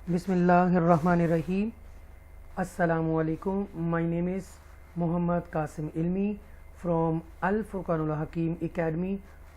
Bismillahirrahmanirrahim. Assalamu alaikum. My name is Muhammad Qasim Ilmi from Al Furqanul Hakim Academy,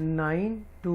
9 to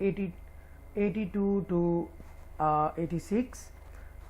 82 to 86।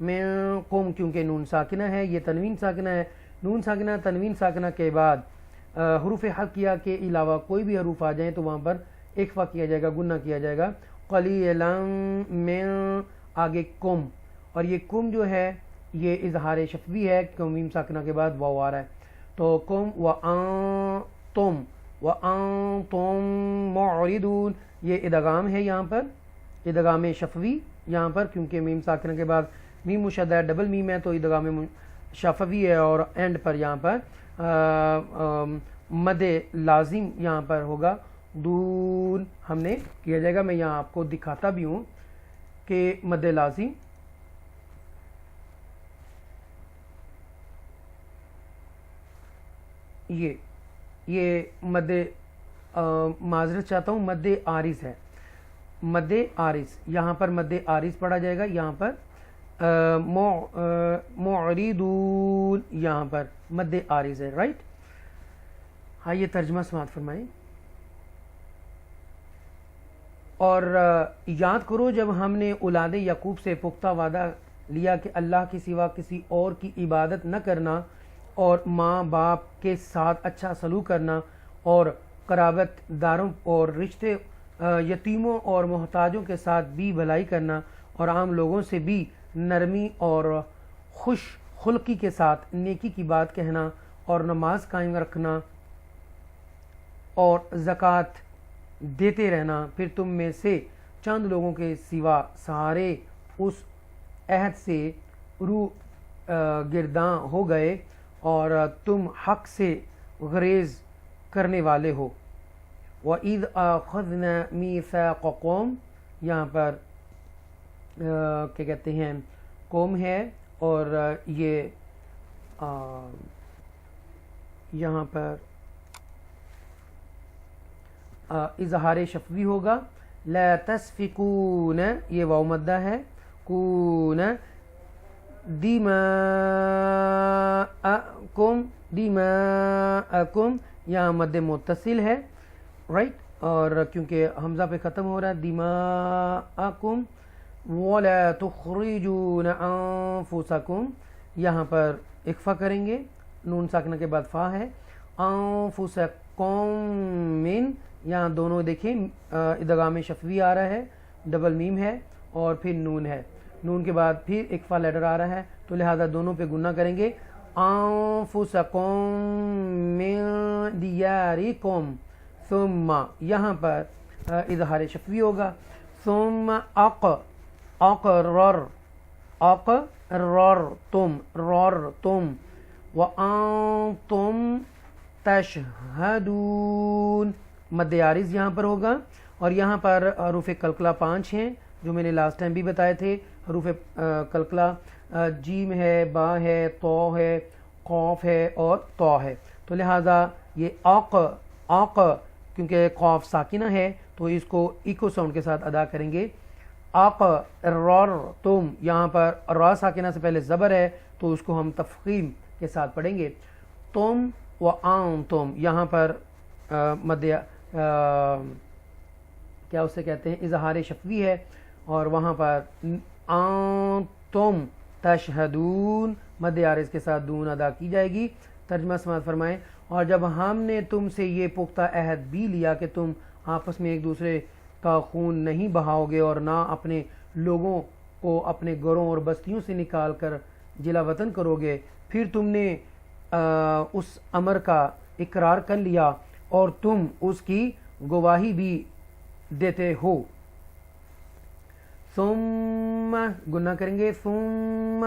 من قم کیونکہ نون ساکنہ ہے، یہ تنوین ساکنہ ہے، نون ساکنہ تنوین ساکنہ کے بعد حروف حلقیہ کے علاوہ کوئی بھی حروف آ جائیں تو وہاں پر اخفا کیا جائے گا، گنہ کیا جائے گا. قلیلا من آگے کم، اور یہ کم جو ہے یہ اظہار شفوی ہے کیونکہ میم ساکنہ کے بعد واو آ رہا ہے. تو کم وانتم وانتم معرضون، یہ ادغام ہے یہاں پر، ادغام شفوی یہاں پر کیونکہ میم ساکنہ کے بعد میم مشدہ ڈبل میم ہے تو ادغام شفوی ہے. اور اینڈ پر یہاں پر مد لازم یہاں پر ہوگا، دون ہم نے کیا جائے گا. میں یہاں آپ کو دکھاتا بھی ہوں کہ مد لازم یہ مد معذرت چاہتا ہوں، مد عارض ہے، مد عارض. یہاں پر مد عارض پڑھا جائے گا، یہاں پر معرضون یہاں پر مد عارض ہے، رائٹ. ہاں یہ ترجمہ سماعت فرمائیں. اور یاد کرو جب ہم نے اولاد یعقوب سے پختہ وعدہ لیا کہ اللہ کے سوا کسی اور کی عبادت نہ کرنا اور ماں باپ کے ساتھ اچھا سلوک کرنا اور قرابت داروں اور رشتے یتیموں اور محتاجوں کے ساتھ بھی بھلائی کرنا اور عام لوگوں سے بھی نرمی اور خوش خلقی کے ساتھ نیکی کی بات کہنا اور نماز قائم رکھنا اور زکوٰۃ دیتے رہنا، پھر تم میں سے چند لوگوں کے سوا سارے اس عہد سے گرداں ہو گئے اور تم حق سے گریز کرنے والے ہو. وَإِذْ أَخَذْنَا مِيثَاقَكُمْ یہاں پر کیا کہتے ہیں قوم ہے، اور یہ یہاں پر اظہار شفوی ہوگا. لا تسفکون یہ واو مدہ ہے، کون دماءکم یہاں مد متصل ہے، رائٹ. اور کیونکہ حمزہ پہ ختم ہو رہا ہے دماءکم. ولا تخرجون انفسکم یہاں پر اخفا کریں گے، نون ساکنہ کے بعد فا ہے. انفسکم من یہاں دونوں دیکھیں ادغام شفوی آ رہا ہے، ڈبل میم ہے اور پھر نون ہے، نون کے بعد پھر اخفا لیٹر آ رہا ہے تو لہذا دونوں پہ گنہ کریں گے. انفسکم من دیارکم ثم یہاں پر اظہار شفوی ہوگا. ثم اقررتم وانتم تشہدون مد عارض یہاں پر ہوگا. اور یہاں پر حروف قلقلہ 5 ہیں جو میں نے لاسٹ ٹائم بھی بتائے تھے. حروف قلقلہ جیم ہے، با ہے، تو ہے، قاف ہے اور تو ہے. تو لہٰذا یہ آق کیونکہ قاف ساکنہ ہے تو اس کو ایکو ساؤنڈ کے ساتھ ادا کریں گے. اقررتم یہاں پر را ساکنہ سے پہلے زبر ہے تو اس کو ہم تفخیم کے ساتھ پڑھیں گے. تم وانتم یہاں پر مد کیا اسے کہتے ہیں اظہار شفوی ہے، اور وہاں پر انتم تشہدون مد عارض کے ساتھ دون ادا کی جائے گی. ترجمہ سماعت فرمائیں. اور جب ہم نے تم سے یہ پختہ عہد بھی لیا کہ تم آپس میں ایک دوسرے کا خون نہیں بہاؤ گے اور نہ اپنے لوگوں کو اپنے گھروں اور بستیوں سے نکال کر جلا وطن کرو گے، پھر تم نے اس امر کا اقرار کر لیا اور تم اس کی گواہی بھی دیتے ہو. ثم گنہ کریں گے، ثم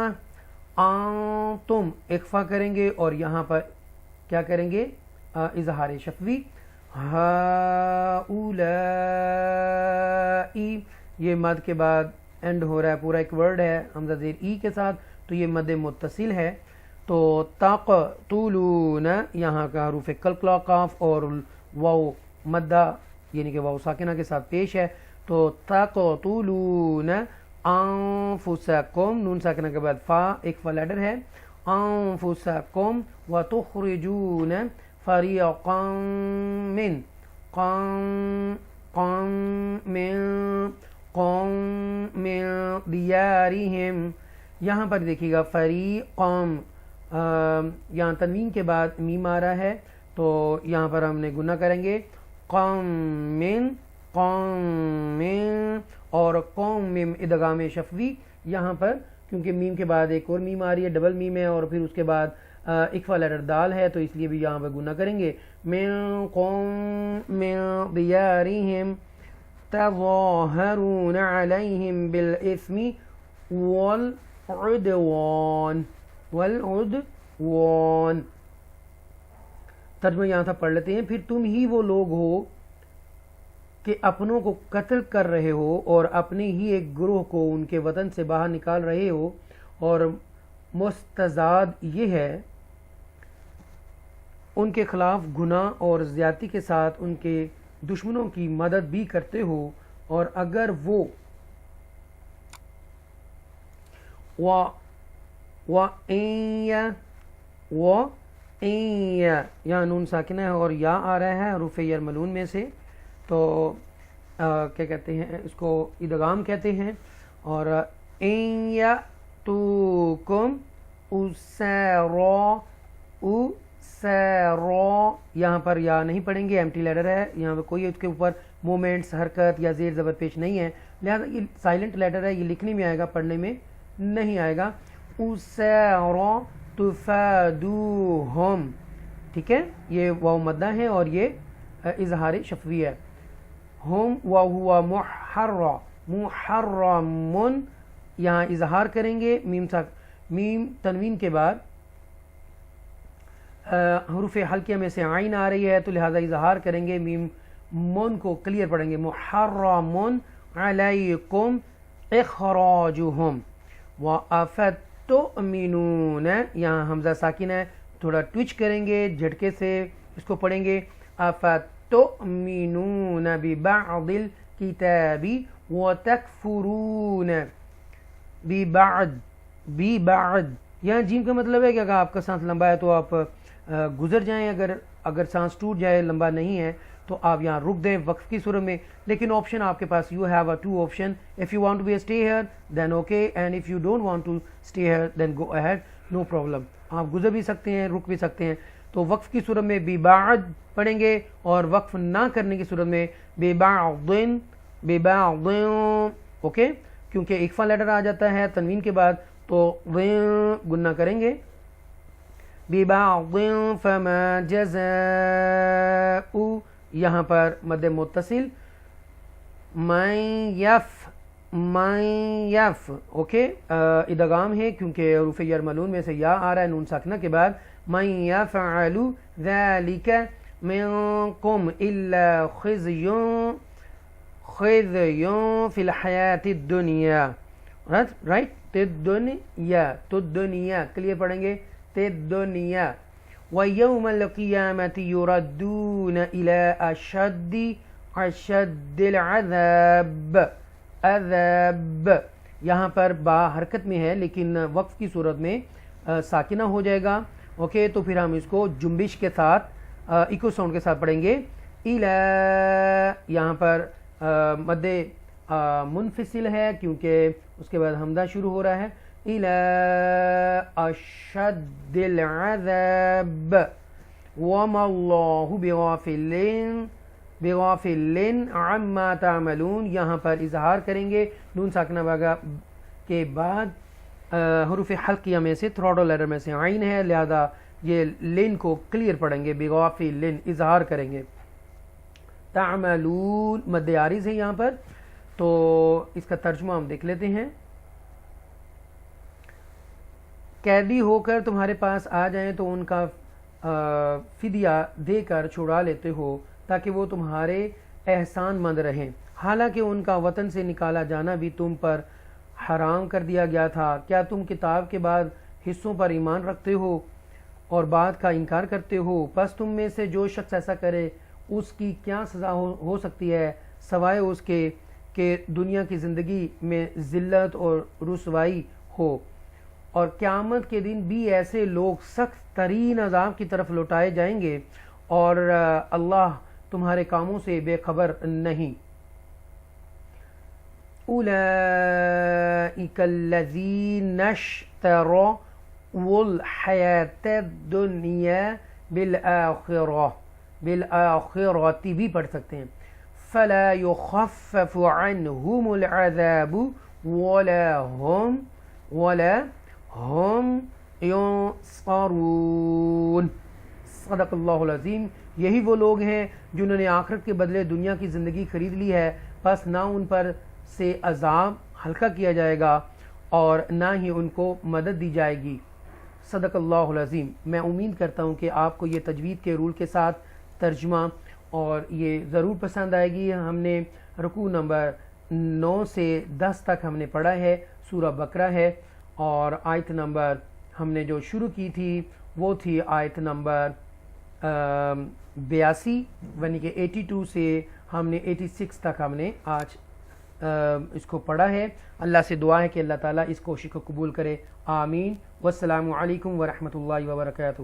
انتم اخفا کریں گے اور یہاں پر کیا کریں گے اظہار شفوی. ہؤلائی یہ مد کے بعد اینڈ ہو رہا ہے، پورا ایک ورڈ ہے حمزہ زیر ای کے ساتھ تو یہ مد متصل ہے. تو تقتلون یہاں کا حروف قلقلہ قاف اور واو مدہ یعنی کہ واو ساکنہ کے ساتھ پیش ہے. تو تقتلون انفسکم نون ساکنہ کے بعد فا ایک فا لیٹر ہے، انفسکم وتخرجون فریقا من دیارہم یہاں پر دیکھیے گا فریقم، یہاں تنوین کے بعد میم آ رہا ہے تو یہاں پر ہم نے گنہ کریں گے قوم، اور قوم ادغام شفوی یہاں پر، کیونکہ میم کے بعد ایک اور میم آ رہی ہے، ڈبل میم ہے، اور پھر اس کے بعد اکفا لیٹر دال ہے، تو اس لیے بھی یہاں پہ گنہ کریں گے من قوم من دیارہم تظاہرون علیہم بالاسم والعدوان. ترجمہ یہاں تھا پڑھ لیتے ہیں. پھر تم ہی وہ لوگ ہو کہ اپنوں کو قتل کر رہے ہو اور اپنے ہی ایک گروہ کو ان کے وطن سے باہر نکال رہے ہو، اور مستزاد یہ ہے ان کے خلاف گناہ اور زیادتی کے ساتھ ان کے دشمنوں کی مدد بھی کرتے ہو، اور اگر وہ یہاں نون ساکنہ ہے اور یا آ رہا ہے حروف یرملون میں سے، تو کیا کہتے ہیں اس کو ادغام کہتے ہیں. اور ان یاتوکم اسارا، یہاں پر یا نہیں پڑھیں گے، ایمٹی لیٹر ہے، یہاں پہ کوئی اس کے اوپر مومنٹس، حرکت یا زیر زبر پیش نہیں ہے، لہذا یہ سائلنٹ لیٹر ہے، یہ لکھنے میں آئے گا، پڑھنے میں نہیں آئے گا. اسارا تفادوہم، ٹھیک ہے، یہ واو مدہ ہے اور یہ اظہار شفوی ہے. ہم وہو محرم، یہاں اظہار کریں گے، میم تنوین کے بعد حروف حلقیہ میں سے عین آ رہی ہے تو لہذا اظہار کریں گے، میم من کو کلیئر پڑھیں گے محرم علیکم اخراجہم. وَأَفَتُؤْمِنُونَ، یہاں حمزہ ساکن ہے، تھوڑا ٹوچ کریں گے، جھٹکے سے اس کو پڑھیں گے أَفَتُؤْمِنُونَ بِبَعْضِ الْكِتَابِ وَتَكْفُرُونَ بِبَعْض. یہاں جیم کا مطلب ہے کہ اگر آپ کا سانس لمبا ہے تو آپ گزر جائیں، اگر سانس ٹوٹ جائے، لمبا نہیں ہے تو آپ یہاں رک دیں وقف کی صورت میں. لیکن آپشن آپ کے پاس، you have two option, if you want to be stay here then okay, and if you don't want to stay here then go ahead, no problem. آپ گزر بھی سکتے ہیں، رک بھی سکتے ہیں. تو وقف کی صورت میں بِبَعْض پڑھیں گے، اور وقف نہ کرنے کی صورت میں بِبَعْضٍ، اوکے، کیونکہ اکفا لیٹر آ جاتا ہے تنوین کے بعد تو گنہ کریں گے. بِبَعْضٍ فَمَا جَزَاءُ، یہاں پر مد متصل، من یف، اوکے، ادغام ہے کیونکہ حروف یرملون میں سے یا آ رہا ہے نون ساکنہ کے بعد. من یفعل ذلك منکم الا خزی فی الحیاۃ الدنیا، رائٹ، تدنیا کلیئر پڑھیں گے، تدنیا. وَيَوْمَ الْقِيَامَةِ يُرَدُّونَ إِلَىٰ أَشَدِّ الْعَذَابِ، عذاب یہاں پر با حرکت میں ہے لیکن وقف کی صورت میں ساکنہ ہو جائے گا، اوکے. تو پھر ہم اس کو جنبش کے ساتھ ایکو ساؤنڈ کے ساتھ پڑھیں گے. إِلَىٰ، یہاں پر مد منفصل ہے کیونکہ اس کے بعد حمزہ شروع ہو رہا ہے. إِلَىٰ أَشَدِّ الْعَذَابِ وَمَا اللَّهُ بِغَافِلٍ عَمَّا تَعْمَلُونَ، یہاں پر اظہار کریں گے نون ساکنہ باغا کے بعد حروف حلقیہ میں سے تھروڈو لیٹر میں سے عین ہے، لہذا یہ لن کو کلیئر پڑھیں گے، بِغَافِلٍ اظہار کریں گے. تعملون مد عارض ہے یہاں پر، تو اس کا ترجمہ ہم دیکھ لیتے ہیں. قیدی ہو کر تمہارے پاس آ جائیں تو ان کا فدیہ دے کر چھڑا لیتے ہو تاکہ وہ تمہارے احسان مند رہیں، حالانکہ ان کا وطن سے نکالا جانا بھی تم پر حرام کر دیا گیا تھا. کیا تم کتاب کے بعد حصوں پر ایمان رکھتے ہو اور بعد کا انکار کرتے ہو؟ پس تم میں سے جو شخص ایسا کرے اس کی کیا سزا ہو سکتی ہے سوائے اس کے کہ دنیا کی زندگی میں ذلت اور رسوائی ہو، اور قیامت کے دن بھی ایسے لوگ سخت ترین عذاب کی طرف لوٹائے جائیں گے، اور اللہ تمہارے کاموں سے بے خبر نہیں. اولئک الذین اشتروا الحیاۃ الدنیا بالآخرۃ بھی پڑھ سکتے ہیں، فلا یخفف عنہم العذاب ولا هم ینصرون۔ صدق اللہ العظیم۔ یہی وہ لوگ ہیں جنہوں نے آخرت کے بدلے دنیا کی زندگی خرید لی ہے، بس نہ ان پر سے عذاب ہلکا کیا جائے گا اور نہ ہی ان کو مدد دی جائے گی۔ صدق اللہ العظیم۔ میں امید کرتا ہوں کہ آپ کو یہ تجوید کے رول کے ساتھ ترجمہ اور یہ ضرور پسند آئے گی۔ ہم نے رکوع نمبر 9 سے 10 تک ہم نے پڑھا ہے، سورہ بقرہ ہے، اور آیت نمبر ہم نے جو شروع کی تھی وہ تھی آیت نمبر 82، یعنی کہ 82 سے ہم نے 86 تک ہم نے آج اس کو پڑھا ہے۔ اللہ سے دعا ہے کہ اللہ تعالیٰ اس کوشش کو قبول کرے، آمین۔ والسلام علیکم ورحمۃ اللہ وبرکاتہ۔